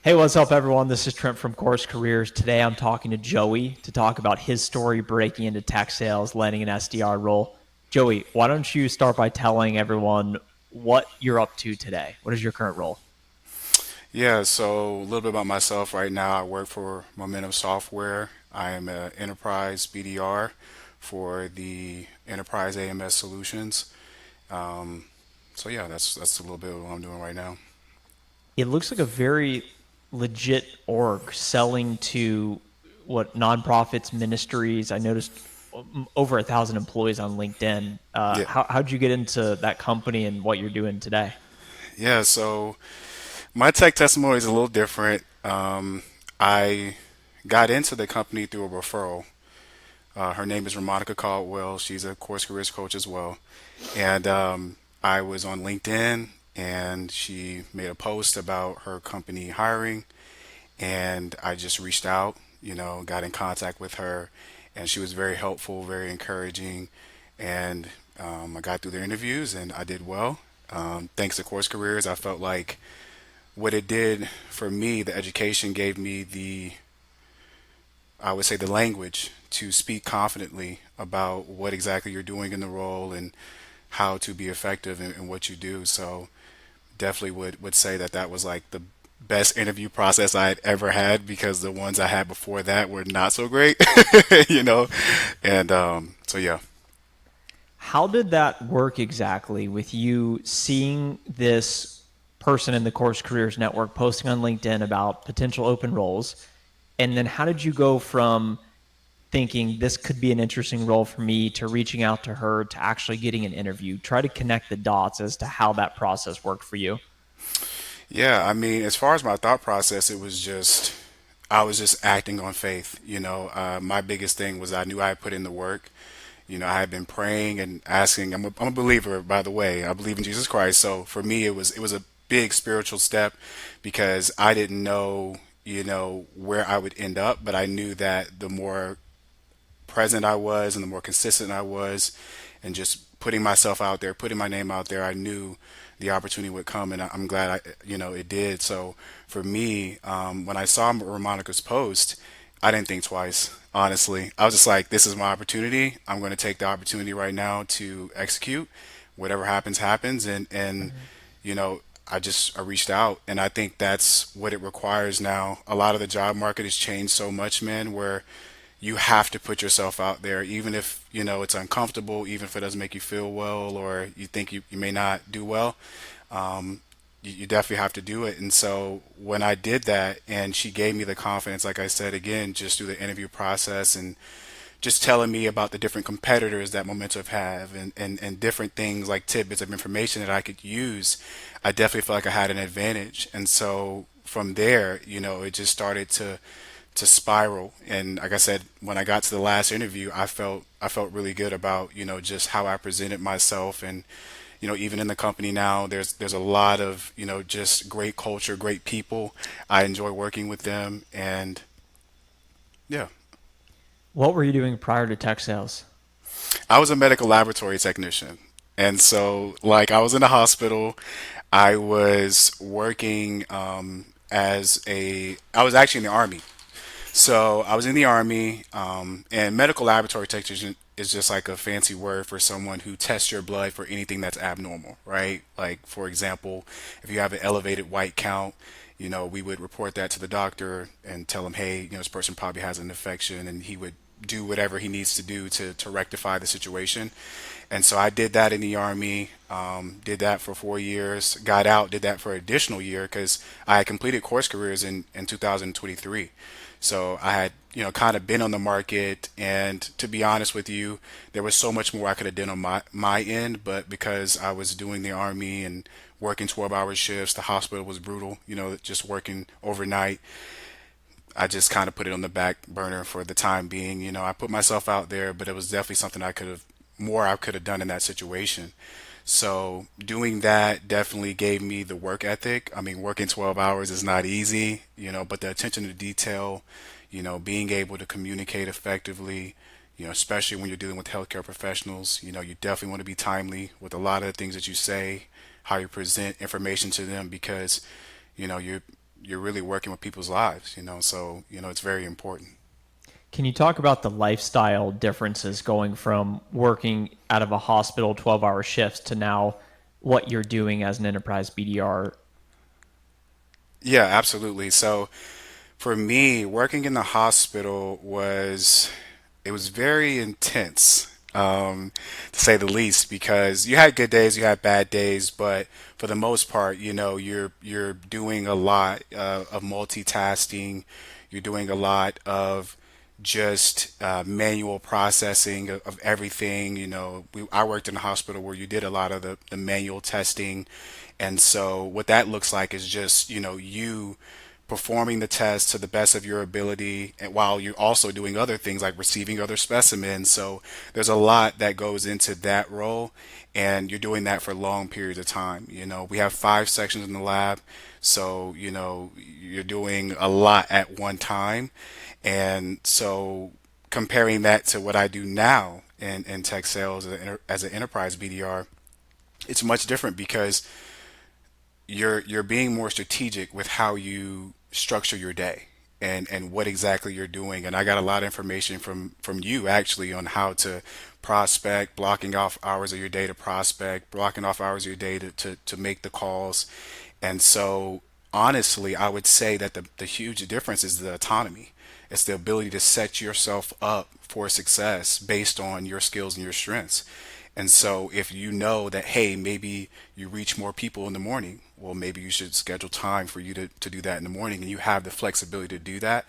Hey, what's up, everyone? This is Trent from CourseCareers. Today, I'm talking to Joey to talk about his story breaking into tech sales, landing an SDR role. Joey, why don't you start by telling everyone what you're up to today? What is your current role? Yeah, so a little bit about myself right now. I work for Momentum Software. I am an enterprise BDR for the enterprise AMS solutions. Um, so yeah, that's a little bit of what I'm doing right now. It looks like a very legit org selling to what nonprofits, ministries. I noticed over 1,000 employees on LinkedIn. Yeah, How'd you get into that company and what you're doing today? yeah. So my tech testimony is a little different. I got into the company through a referral. Her name is Ramonica Caldwell. She's a course careers coach as well. And I was on LinkedIn and she made a post about her company hiring. And I just reached out, got in contact with her. And she was very helpful, very encouraging. And I got through the interviews and I did well. Thanks to Course Careers, I felt like what it did for me, the education gave me I would say, the language to speak confidently about what exactly you're doing in the role and how to be effective in what you do. So definitely would say that that was like the best interview process I had ever had because the ones I had before that were not so great, you know. And so yeah. How did that work exactly with you seeing this person in the Course Careers Network posting on LinkedIn about potential open roles? And then how did you go from thinking this could be an interesting role for me to reaching out to her to actually getting an interview? Try to connect the dots as to how that process worked for you. Yeah, I mean, as far as my thought process, I was just acting on faith. My biggest thing was I knew I had put in the work. I had been praying and asking. I'm a believer, by the way. I believe in Jesus Christ. So for me, it was a big spiritual step because I didn't know, where I would end up, but I knew that the more present I was and the more consistent I was and just putting myself out there, putting my name out there, I knew the opportunity would come and I'm glad it did. So for me, when I saw Ramonica's post, I didn't think twice, honestly. I was just like, this is my opportunity. I'm going to take the opportunity right now to execute. Whatever happens, happens. And Mhm. you know, I reached out and I think that's what it requires now. A lot of the job market has changed so much, man, where you have to put yourself out there, even if it's uncomfortable, even if it doesn't make you feel well, or you think you may not do well. You definitely have to do it. And so when I did that, and she gave me the confidence, like I said again, just through the interview process and just telling me about the different competitors that Momentum have and different things like tidbits of information that I could use, I definitely felt like I had an advantage. And so from there, it just started to spiral. And like I said, when I got to the last interview, I felt really good about just how I presented myself. And even in the company now, there's a lot of just great culture, great people. I enjoy working with them, and yeah. What were you doing prior to tech sales? I was a medical laboratory technician. And so, like, I was in the hospital. I was working I was actually in the Army. So I was in the Army, and medical laboratory technician is just like a fancy word for someone who tests your blood for anything that's abnormal, right? Like, for example, if you have an elevated white count, we would report that to the doctor and tell him, hey, this person probably has an infection, and he would do whatever he needs to do to rectify the situation. And so I did that in the Army, did that for 4 years, got out, did that for an additional year because I had completed course careers in 2023. So I had, kind of been on the market, and to be honest with you, there was so much more I could have done on my end, but because I was doing the Army and working 12-hour shifts, the hospital was brutal, just working overnight. I just kind of put it on the back burner for the time being. I put myself out there, but it was definitely something I could have done in that situation. So doing that definitely gave me the work ethic. I mean, working 12 hours is not easy, but the attention to detail, being able to communicate effectively, especially when you're dealing with healthcare professionals, you definitely want to be timely with a lot of the things that you say, how you present information to them because, you're you're really working with people's lives, so it's very important. Can you talk about the lifestyle differences going from working out of a hospital 12-hour shifts to now what you're doing as an enterprise BDR? Yeah, absolutely. So for me, working in the hospital was very intense, to say the least, because you had good days, you had bad days, but for the most part, you're doing a lot of multitasking. You're doing a lot of just manual processing of everything. I worked in a hospital where you did a lot of the manual testing, and so what that looks like is just you performing the test to the best of your ability, and while you're also doing other things like receiving other specimens. So there's a lot that goes into that role, and you're doing that for long periods of time. We have 5 sections in the lab, so you're doing a lot at one time. And so comparing that to what I do now in tech sales as an enterprise BDR, it's much different because you're being more strategic with how you structure your day and what exactly you're doing. And I got a lot of information from you actually on how to prospect, blocking off hours of your day to prospect, blocking off hours of your day to make the calls. And so honestly, I would say that the huge difference is the autonomy. It's the ability to set yourself up for success based on your skills and your strengths. And so if you know that, hey, maybe you reach more people in the morning, well, maybe you should schedule time for you to do that in the morning, and you have the flexibility to do that.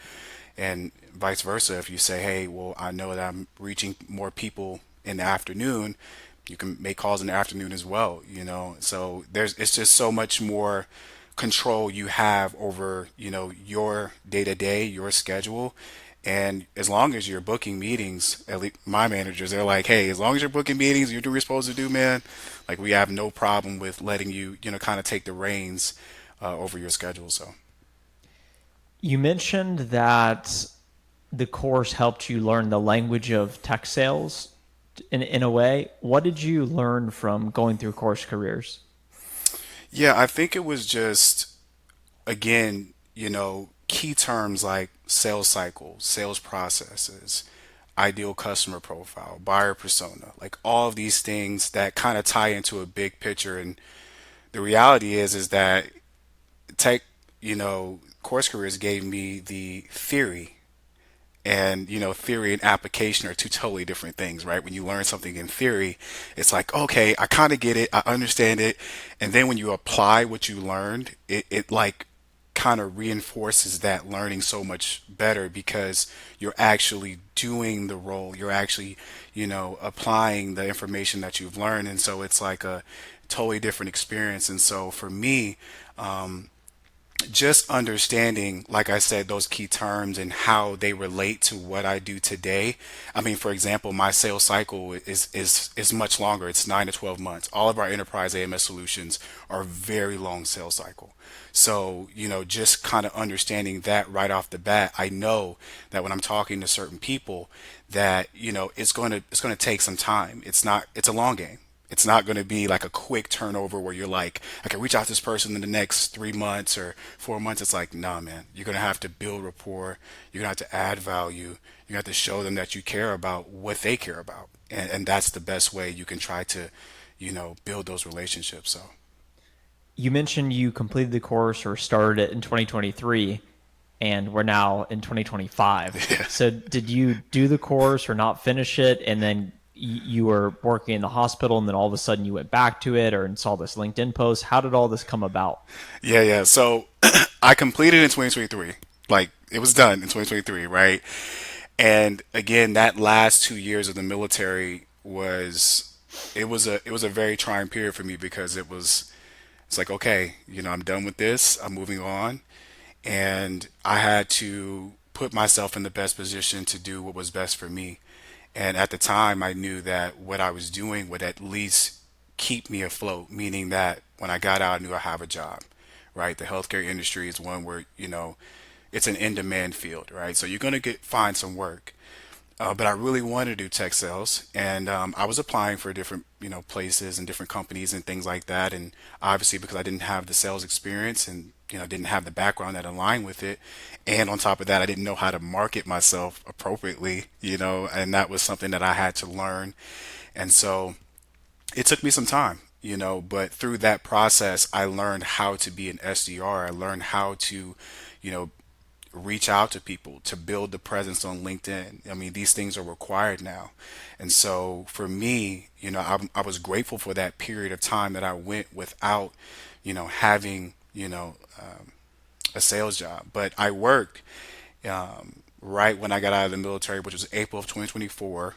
And vice versa, if you say, hey, well, I know that I'm reaching more people in the afternoon, you can make calls in the afternoon as well. So it's just so much more control you have over, your day to day, your schedule. And as long as you're booking meetings, at least my managers, they're like, hey, as long as you're booking meetings, you do what you're supposed to do, man. Like, we have no problem with letting you, kind of take the reins over your schedule. So, You mentioned that the course helped you learn the language of tech sales in a way. What did you learn from going through Course Careers? yeah, I think it was just, again, key terms like sales cycle, sales processes, ideal customer profile, buyer persona, like all of these things that kind of tie into a big picture. And the reality is that tech, course careers gave me the theory, and theory and application are two totally different things, right? When you learn something in theory, it's like, okay, I kind of get it, I understand it. And then when you apply what you learned, it like kind of reinforces that learning so much better because you're actually doing the role, you're actually applying the information that you've learned. And so it's like a totally different experience. And so for me, just understanding, like I said, those key terms and how they relate to what I do today. I mean, for example, my sales cycle is much longer. It's 9 to 12 months. All of our enterprise AMS solutions are very long sales cycle. So, just kind of understanding that right off the bat, I know that when I'm talking to certain people that, it's going to take some time. It's a long game. It's not going to be like a quick turnover where you're like, I can reach out to this person in the next 3 months or 4 months. It's like, nah, man, you're going to have to build rapport. You're going to have to add value. You're going to have to show them that you care about what they care about. And that's the best way you can try to, build those relationships. So, You mentioned you completed the course or started it in 2023, and we're now in 2025. yeah. So, did you do the course or not finish it? And then you were working in the hospital, and then all of a sudden you went back to it or and saw this LinkedIn post. How did all this come about? Yeah, yeah. So I completed in 2023. Like, it was done in 2023, right? And again, that last 2 years of the military it was a very trying period for me because it's like, okay, I'm done with this. I'm moving on. And I had to put myself in the best position to do what was best for me. And at the time, I knew that what I was doing would at least keep me afloat, meaning that when I got out, I knew I have a job, right? The healthcare industry is one where, it's an in-demand field, right? So you're going to find some work. but I really wanted to do tech sales, and I was applying for different, places and different companies and things like that. And obviously, because I didn't have the sales experience and didn't have the background that aligned with it, and on top of that, I didn't know how to market myself appropriately, and that was something that I had to learn. And so it took me some time, but through that process, I learned how to be an SDR. I learned how to, you know, reach out to people, to build the presence on LinkedIn. I mean, these things are required now. And so for me, I was grateful for that period of time that I went without, having, a sales job. But I worked right when I got out of the military, which was April of 2024.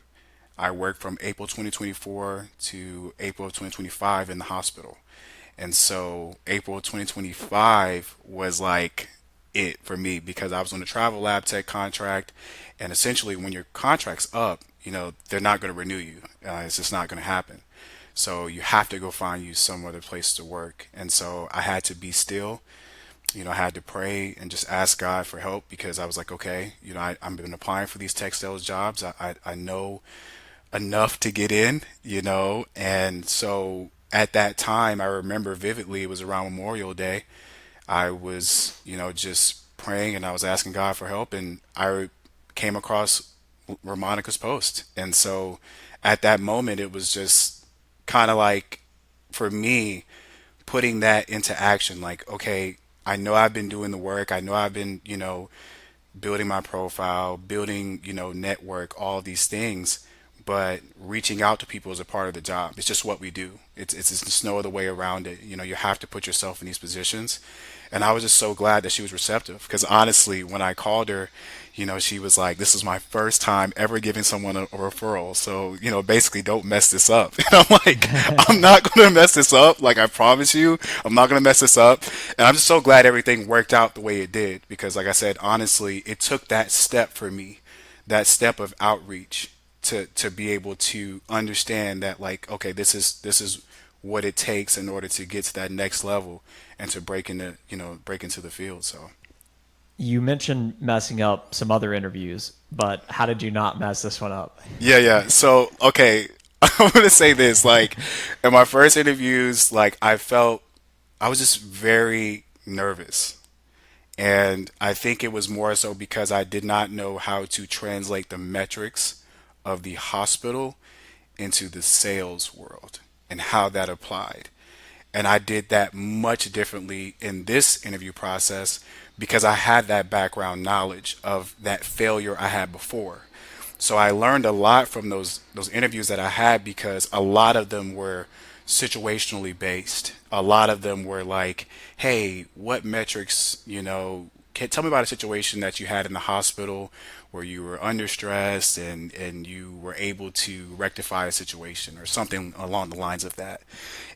I worked from April 2024 to April of 2025 in the hospital. And so April of 2025 was like it for me because I was on a travel lab tech contract. And essentially, when your contract's up, they're not going to renew you. It's just not going to happen. So you have to go find you some other place to work. And so I had to be still. I had to pray and just ask God for help because I was like, okay, I've been applying for these tech sales jobs. I know enough to get in, and so at that time, I remember vividly, it was around Memorial Day. I was, just praying and I was asking God for help, and I came across Ramonica's post. And so at that moment, it was just kind of like, for me, putting that into action. Like, okay, I know I've been doing the work. I know I've been, building my profile, building, network, all these things. But reaching out to people is a part of the job. It's just what we do. It's just no other way around it. You have to put yourself in these positions. And I was just so glad that she was receptive because honestly, when I called her, she was like, "This is my first time ever giving someone a referral. So, basically don't mess this up." And I'm like, "I'm not going to mess this up. Like, I promise you, I'm not going to mess this up." And I'm just so glad everything worked out the way it did because, like I said, honestly, it took that step for me, that step of outreach to be able to understand that, like, okay, this is what it takes in order to get to that next level and to break into the field. So You mentioned messing up some other interviews, but how did you not mess this one up? yeah. So okay, I'm gonna say this. Like in my first interviews, like I was just very nervous. And I think it was more so because I did not know how to translate the metrics of the hospital into the sales world and how that applied. And I did that much differently in this interview process because I had that background knowledge of that failure I had before. So I learned a lot from those interviews that I had because a lot of them were situationally based. A lot of them were like, "Hey, what metrics, tell me about a situation that you had in the hospital where you were under stress and you were able to rectify a situation or something along the lines of that."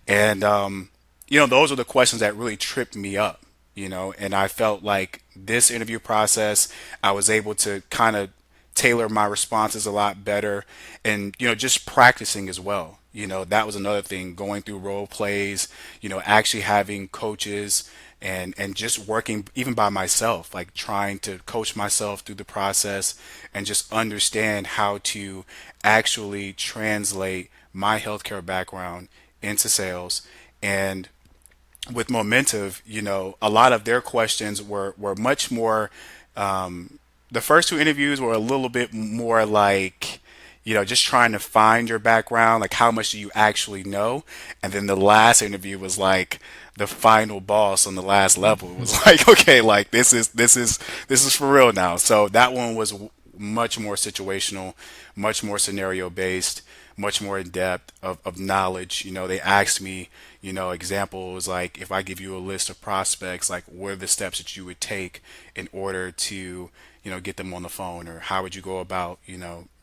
And those are the questions that really tripped me up, and I felt like this interview process, I was able to kind of tailor my responses a lot better and, just practicing as well. That was another thing, going through role plays, actually having coaches and just working even by myself, like trying to coach myself through the process and just understand how to actually translate my healthcare background into sales. And with Momentive, a lot of their questions were much more. The first two interviews were a little bit more like, just trying to find your background, like how much do you actually know, and then the last interview was like the final boss on the last level. It was like, okay, like this is for real now. So that one was much more situational, much more scenario based, much more in depth of knowledge. They asked me, examples like if I give you a list of prospects, like what are the steps that you would take in order to, get them on the phone, or how would you go about,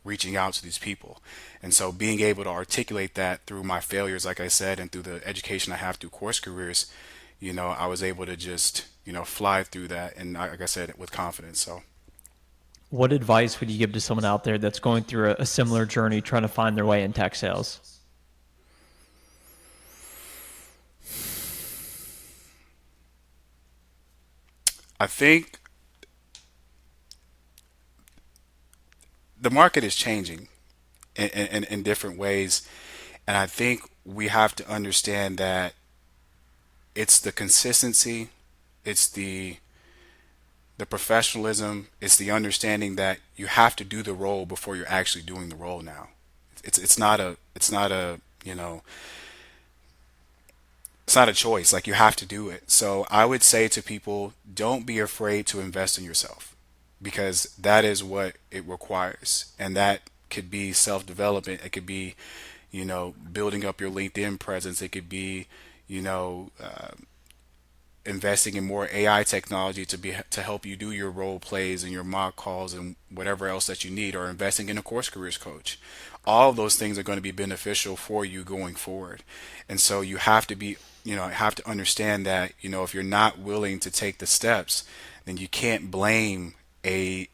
reaching out to these people. And so being able to articulate that through my failures, like I said, and through the education I have through course careers, I was able to just, fly through that. And like I said, with confidence. So What advice would you give to someone out there that's going through a similar journey trying to find their way in tech sales? I think the market is changing in different ways. And I think we have to understand that it's the consistency, it's the professionalism, it's the understanding that you have to do the role before you're actually doing the role now. It's not a you know it's not a choice. Like, you have to do it. So I would say to people, don't be afraid to invest in yourself, because that is what it requires. And that could be self-development. It could be, building up your LinkedIn presence. It could be, you know, investing in more AI technology to help you do your role plays and your mock calls and whatever else that you need, or investing in a CourseCareers coach. All of those things are going to be beneficial for you going forward. And so you have to be, have to understand that, if you're not willing to take the steps, then you can't blame a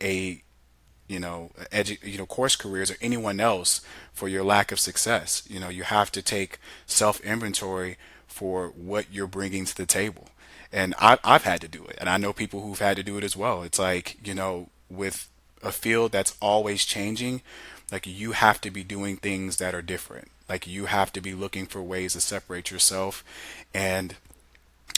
CourseCareers or anyone else for your lack of success. You have to take self inventory for what you're bringing to the table. And I've had to do it, and I know people who've had to do it as well. It's like, with a field that's always changing, like, you have to be doing things that are different. Like, you have to be looking for ways to separate yourself. And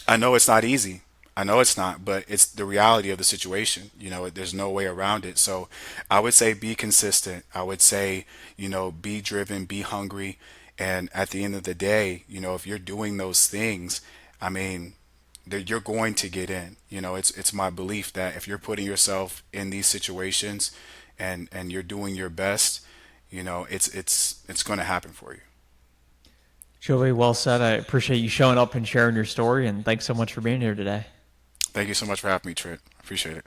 I know it's not easy. I know it's not, but it's the reality of the situation. There's no way around it. So I would say be consistent. I would say, be driven, be hungry. And at the end of the day, if you're doing those things, I mean, you're going to get in. It's my belief that if you're putting yourself in these situations and you're doing your best, it's going to happen for you. Joey, well said. I appreciate you showing up and sharing your story, and thanks so much for being here today. Thank you so much for having me, Trent. Appreciate it.